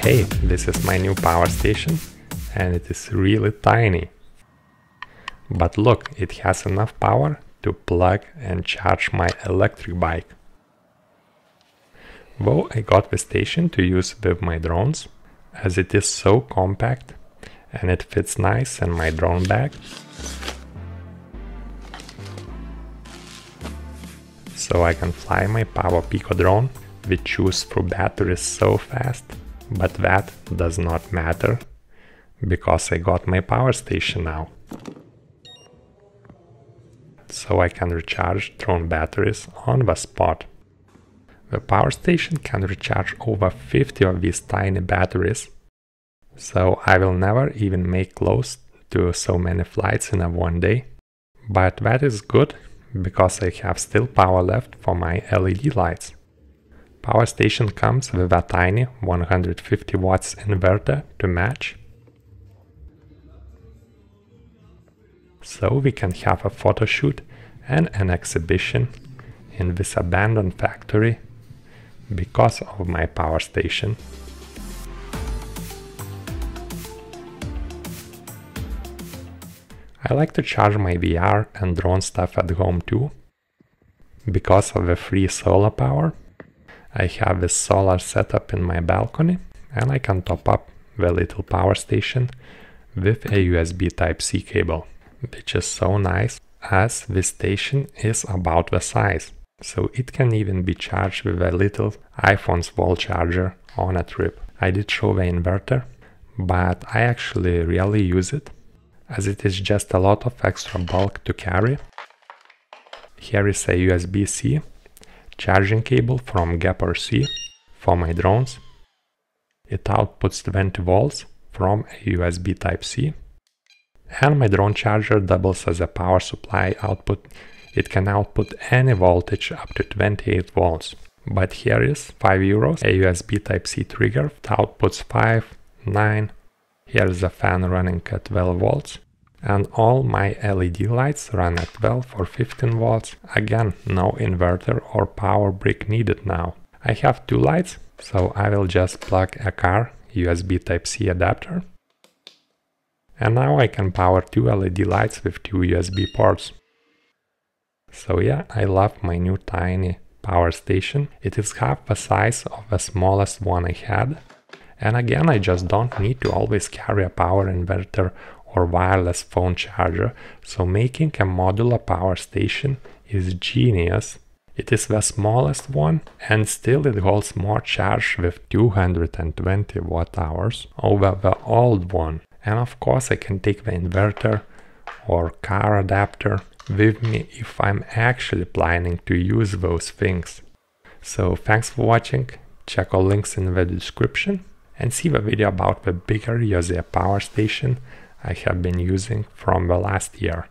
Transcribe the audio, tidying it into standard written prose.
Hey, this is my new power station and it is really tiny. But look, it has enough power to plug and charge my electric bike. Though I got the station to use with my drones, as it is so compact and it fits nice in my drone bag. So I can fly my Power Pico drone, which chews through batteries so fast, but that does not matter, because I got my power station now. So I can recharge drone batteries on the spot. The power station can recharge over 50 of these tiny batteries, so I will never even make close to so many flights in a one day. But that is good, because I have still power left for my LED lights. Power station comes with a tiny 150 watts inverter to match. So we can have a photo shoot and an exhibition in this abandoned factory because of my power station. I like to charge my VR and drone stuff at home too. Because of the free solar power, I have this solar setup in my balcony and I can top up the little power station with a USB Type-C cable, which is so nice as this station is about the size, so it can even be charged with a little iPhone's wall charger on a trip. I did show the inverter, but I actually rarely use it, as it is just a lot of extra bulk to carry. Here is a USB-C charging cable from Gapper-C for my drones. It outputs 20 volts from a USB Type-C. And my drone charger doubles as a power supply output. It can output any voltage up to 28 volts. But here is €5, a USB Type-C trigger that outputs 5, 9. Here is a fan running at 12 volts. And all my LED lights run at 12 or 15 volts. Again, no inverter or power brick needed now. I have two lights, so I will just plug a car USB Type-C adapter. And now I can power two LED lights with two USB ports. So yeah, I love my new tiny power station. It is half the size of the smallest one I had. And again, I just don't need to always carry a power inverter or wireless phone charger, so making a modular power station is genius. It is the smallest one and still it holds more charge with 220 watt hours over the old one. And of course I can take the inverter or car adapter with me if I'm actually planning to use those things. So thanks for watching, check all links in the description and see the video about the bigger Yosea power station I have been using from the last year.